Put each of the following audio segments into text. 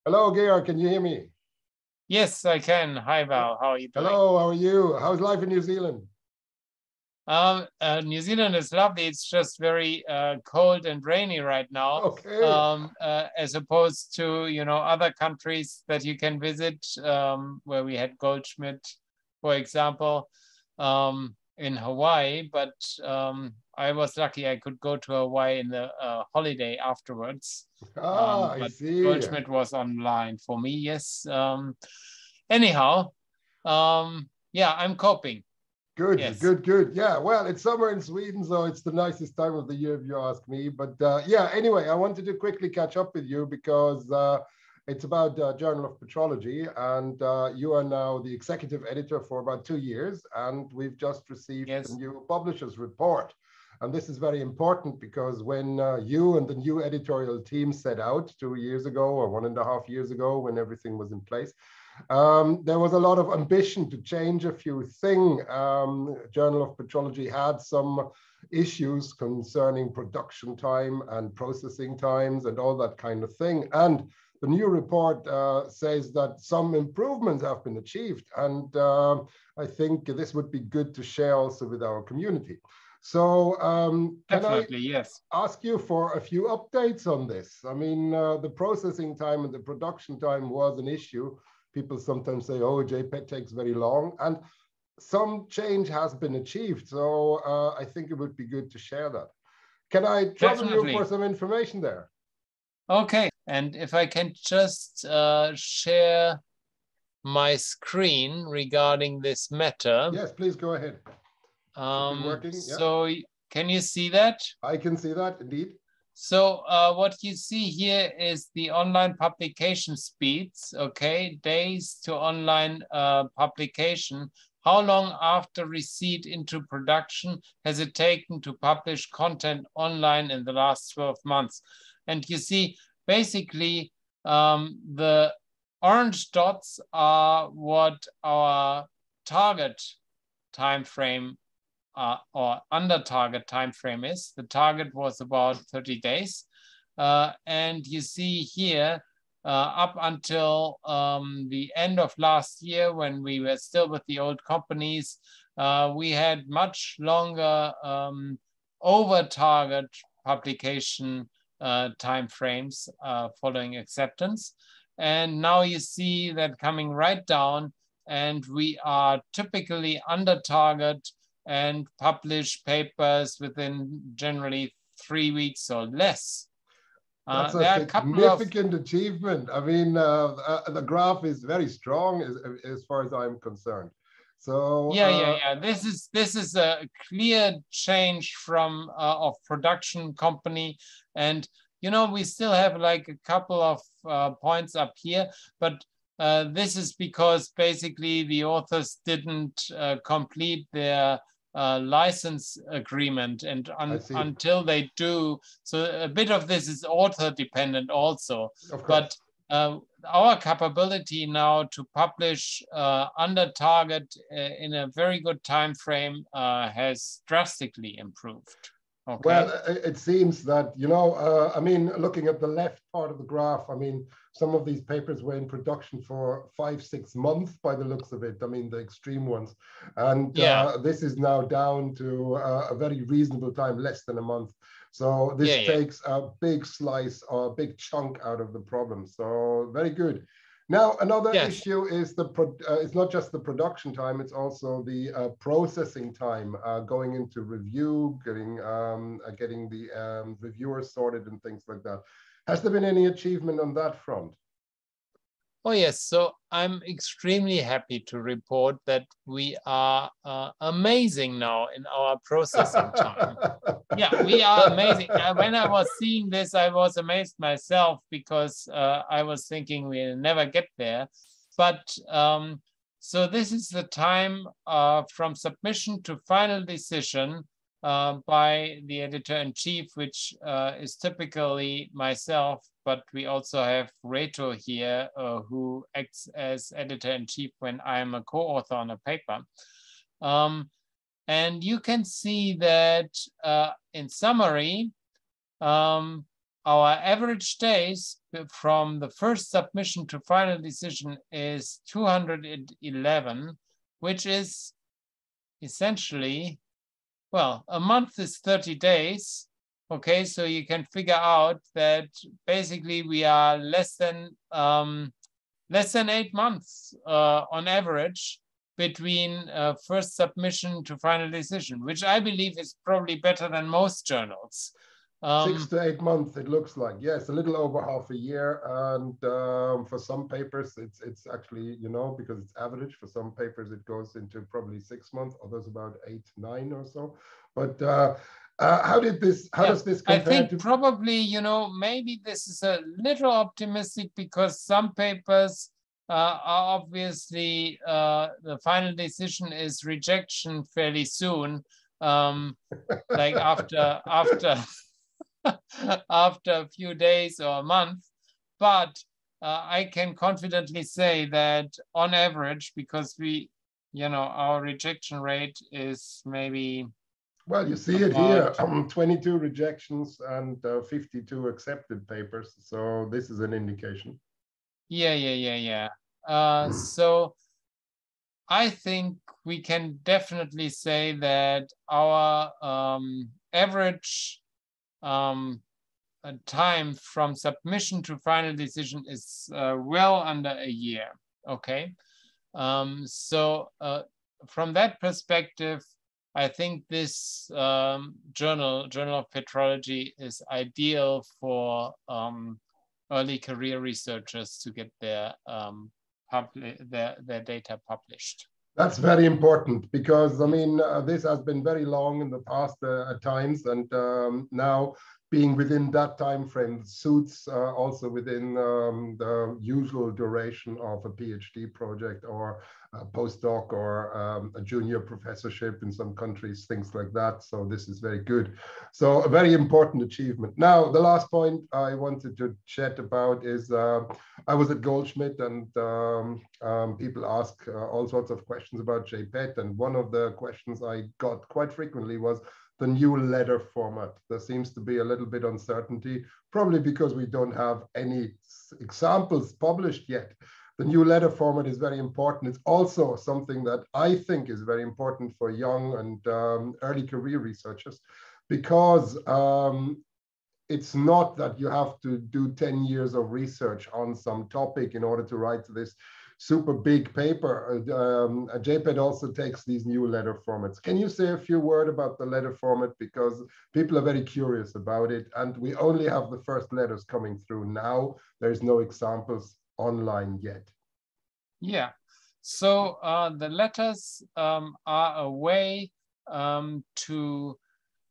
Hello, Georg, can you hear me? Yes, I can. Hi, Val. How are you doing? Hello, how are you? How's life in New Zealand? New Zealand is lovely. It's just very cold and rainy right now, Okay. as opposed to, other countries that you can visit, where we had Goldschmidt, for example, in Hawaii. But I was lucky I could go to Hawaii in the holiday afterwards. I But see. Goldschmidt was online for me, yes. Anyhow, yeah, I'm coping. Good, Yes. good, good. Yeah, well, it's summer in Sweden, so it's the nicest time of the year if you ask me. But yeah, anyway, I wanted to quickly catch up with you because it's about Journal of Petrology, and you are now the executive editor for about 2 years, and we've just received the Yes. new publisher's report. And this is very important because when you and the new editorial team set out 2 years ago or 1.5 years ago, when everything was in place, there was a lot of ambition to change a few things. Journal of Petrology had some issues concerning production time and processing times and all that kind of thing. And the new report says that some improvements have been achieved. And I think this would be good to share also with our community. So can Definitely, yes. I ask you for a few updates on this? I mean, the processing time and the production time was an issue. People sometimes say, oh, JPEG takes very long, and some change has been achieved. So I think it would be good to share that. Can I trouble you for Definitely. some information there? Okay. And if I can just share my screen regarding this matter. Yes, please go ahead. Should be working. Yeah. So can you see that? I can see that, indeed. So what you see here is the online publication speeds, okay, days to online publication. How long after receipt into production has it taken to publish content online in the last 12 months? And you see, basically, the orange dots are what our target time frame or under target time frame is. The target was about 30 days. And you see here, up until the end of last year, when we were still with the old companies, we had much longer over target publication time frames following acceptance. And now you see that coming right down, and we are typically under target and publish papers within generally 3 weeks or less. That's a significant achievement. I mean, the graph is very strong as far as I'm concerned. So yeah. This is a clear change from of production company, and we still have like a couple of points up here, but this is because basically the authors didn't complete their license agreement, and until they do, so a bit of this is author dependent also. But our capability now to publish under target in a very good time frame has drastically improved. Okay. Well, it seems that, I mean, looking at the left part of the graph, I mean, some of these papers were in production for 5-6 months by the looks of it. I mean, the extreme ones. And this is now down to a very reasonable time, less than a month. So this takes a big slice or a big chunk out of the problem. So very good. Now, another issue is it's not just the production time, it's also the processing time, going into review, getting the reviewers sorted and things like that. Has there been any achievement on that front? Oh, yes. So I'm extremely happy to report that we are amazing now in our processing time. Yeah, we are amazing. When I was seeing this, I was amazed myself because I was thinking we'll never get there. But so this is the time from submission to final decision by the editor-in-chief, which is typically myself, but we also have Reto here, who acts as editor-in-chief when I'm a co-author on a paper. And you can see that in summary, our average days from the first submission to final decision is 211, which is essentially, well, a month is 30 days. Okay, so you can figure out that basically we are less than 8 months on average between first submission to final decision, which I believe is probably better than most journals. 6 to 8 months, it looks like. Yes, a little over half a year. And for some papers, it's actually, you know, because it's average. For some papers, it goes into probably 6 months, others about 8, 9 or so. But how does this compare? I think probably, you know, maybe this is a little optimistic because some papers are obviously the final decision is rejection fairly soon, like after after a few days or a month. But I can confidently say that on average, because we, you know, our rejection rate is maybe. Well, you see it here, 22 rejections and 52 accepted papers. So this is an indication. Yeah. So I think we can definitely say that our average time from submission to final decision is well under a year. Okay. So from that perspective, I think this journal of Petrology is ideal for early career researchers to get their data published. That's very important because, I mean, this has been very long in the past at times, and now being within that time frame suits also within the usual duration of a PhD project or a postdoc or a junior professorship in some countries, things like that. So this is very good. So a very important achievement. Now, the last point I wanted to chat about is I was at Goldschmidt and people ask all sorts of questions about JPET. And one of the questions I got quite frequently was the new letter format. There seems to be a little bit uncertainty, probably because we don't have any examples published yet. The new letter format is very important. It's also something that I think is very important for young and early career researchers, because it's not that you have to do 10 years of research on some topic in order to write this super big paper. JPET also takes these new letter formats. Can you say a few words about the letter format? Because people are very curious about it, and we only have the first letters coming through now. There's no examples online yet. Yeah, so the letters are a way to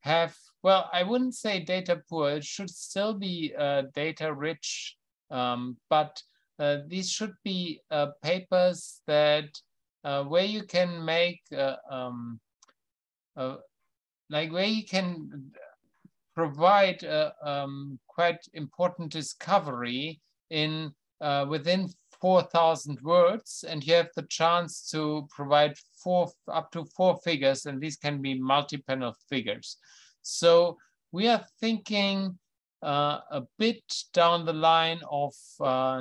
have, well, I wouldn't say data poor, it should still be data rich, but these should be papers that where you can make like where you can provide quite important discovery in within 4,000 words, and you have the chance to provide up to 4 figures, and these can be multi-panel figures. So we are thinking a bit down the line of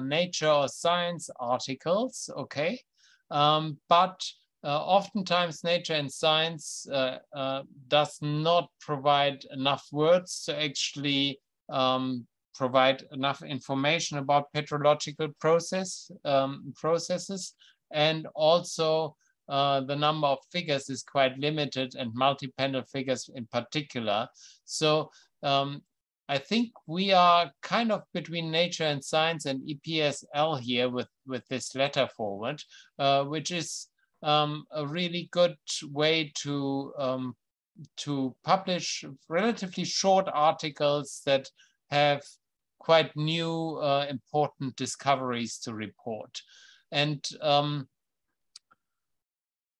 Nature or Science articles, okay? But oftentimes Nature and Science does not provide enough words to actually provide enough information about petrological processes, and also the number of figures is quite limited, and multi-panel figures in particular. So I think we are kind of between Nature and Science and EPSL here with this letter forward, which is a really good way to publish relatively short articles that have quite new important discoveries to report. And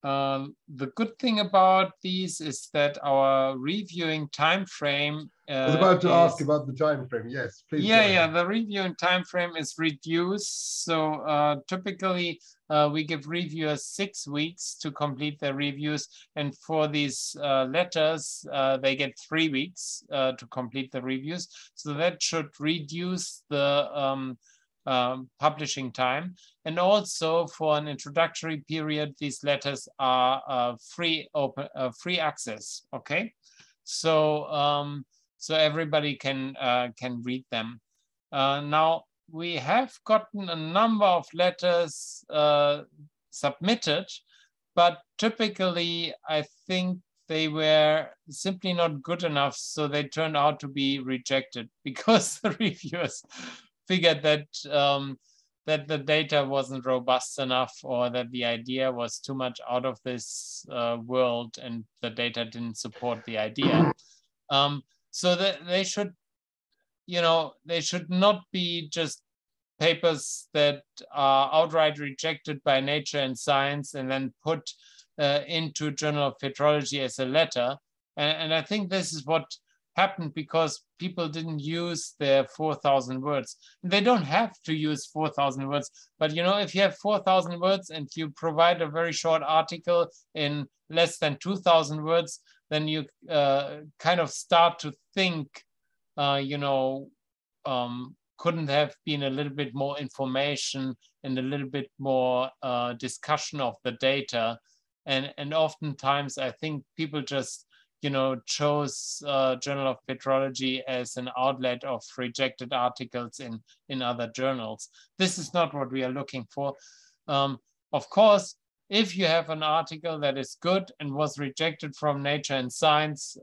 the good thing about these is that our reviewing time frame I was about to ask about the time frame. Yes, please. Yeah, the reviewing time frame is reduced. So typically we give reviewers 6 weeks to complete their reviews, and for these letters they get 3 weeks to complete the reviews. So that should reduce the publishing time. And also for an introductory period, these letters are free access. Okay, so so everybody can read them. Now we have gotten a number of letters submitted, but typically I think they were simply not good enough, so they turned out to be rejected because the reviewers figured that that the data wasn't robust enough, or that the idea was too much out of this world and the data didn't support the idea. So that they should, they should not be just papers that are outright rejected by Nature and Science and then put into Journal of Petrology as a letter. And I think this is what happened, because people didn't use their 4,000 words. They don't have to use 4,000 words, but if you have 4,000 words and you provide a very short article in less than 2,000 words, then you kind of start to think, couldn't have been a little bit more information and a little bit more discussion of the data. And oftentimes I think people just, chose Journal of Petrology as an outlet of rejected articles in other journals. This is not what we are looking for. Of course, if you have an article that is good and was rejected from Nature and Science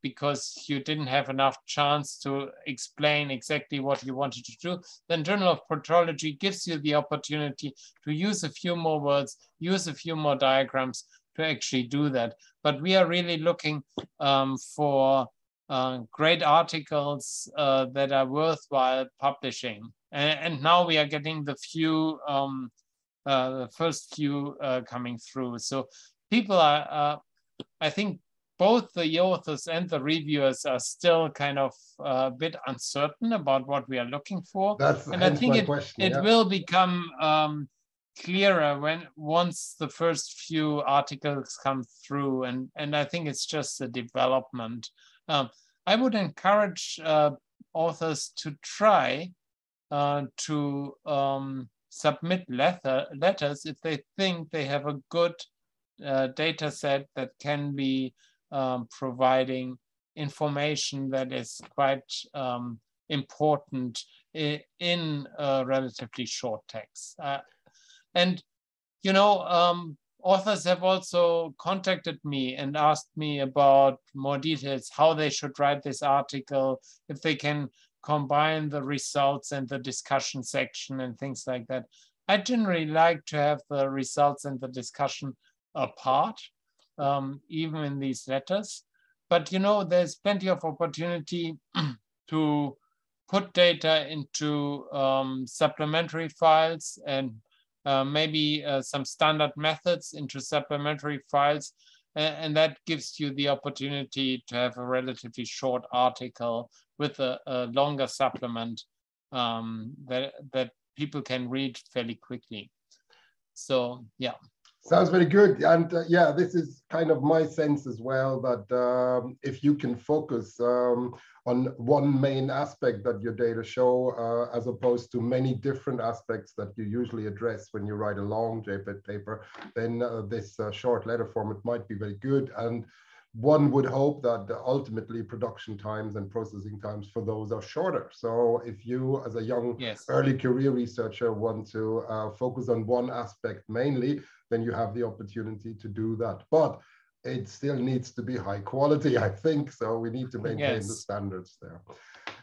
because you didn't have enough chance to explain exactly what you wanted to do, then Journal of Petrology gives you the opportunity to use a few more words, use a few more diagrams to actually do that. But we are really looking for great articles that are worthwhile publishing. And now we are getting the few the first few coming through. So people are, I think both the authors and the reviewers are still kind of a bit uncertain about what we are looking for. And I think it will become clearer once the first few articles come through. And I think it's just a development. I would encourage authors to try to submit letters if they think they have a good data set that can be providing information that is quite important in a relatively short text. And authors have also contacted me and asked me about more details, how they should write this article, if they can combine the results and the discussion section and things like that. I generally like to have the results and the discussion apart, even in these letters. But there's plenty of opportunity to put data into supplementary files, and maybe some standard methods into supplementary files. And that gives you the opportunity to have a relatively short article with a longer supplement that people can read fairly quickly. So, yeah. Sounds very good. And yeah, this is kind of my sense as well, that if you can focus on one main aspect that your data show, as opposed to many different aspects that you usually address when you write a long JPEG paper, then this short letter format might be very good. And one would hope that ultimately production times and processing times for those are shorter. So if you, as a young early career researcher, want to focus on one aspect mainly, then you have the opportunity to do that. But it still needs to be high quality, I think. So we need to maintain the standards there.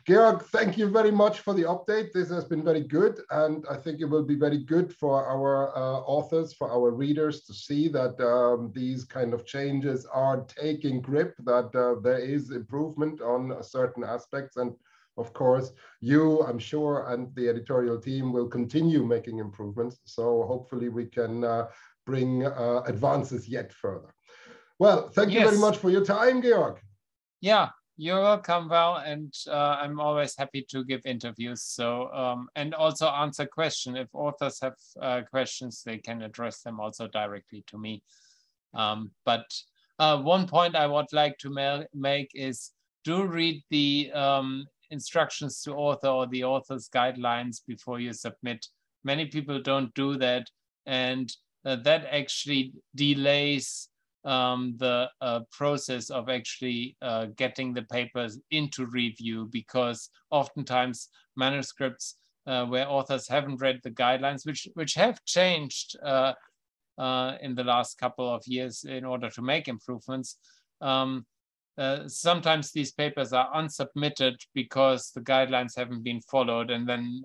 Georg, thank you very much for the update. This has been very good. And I think it will be very good for our authors, for our readers to see that these kind of changes are taking grip, that there is improvement on certain aspects. And of course, you, I'm sure, and the editorial team will continue making improvements. So hopefully we can bring advances yet further. Well, thank you very much for your time, Georg. Yeah, you're welcome, Val, and I'm always happy to give interviews. So, and also answer questions. If authors have questions, they can address them also directly to me. But one point I would like to make is do read the instructions to author or the author's guidelines before you submit. Many people don't do that, and that actually delays the process of actually getting the papers into review, because oftentimes manuscripts where authors haven't read the guidelines, which have changed in the last couple of years in order to make improvements. Sometimes these papers are unsubmitted because the guidelines haven't been followed, and then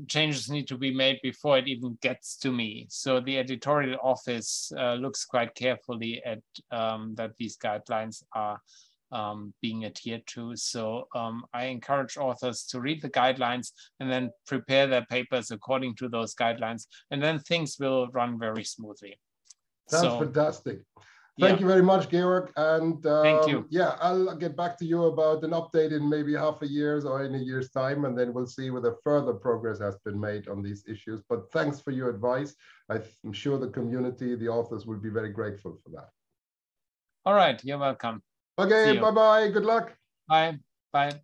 changes need to be made before it even gets to me. So the editorial office looks quite carefully at that these guidelines are being adhered to. So I encourage authors to read the guidelines and then prepare their papers according to those guidelines, and then things will run very smoothly. Sounds fantastic. Thank you very much, Georg. And thank you. Yeah, I'll get back to you about an update in maybe half a year or in a year's time, and then we'll see whether further progress has been made on these issues. But thanks for your advice. I'm sure the community, the authors, will be very grateful for that. All right, you're welcome. Okay, bye-bye. Good luck. Bye. Bye.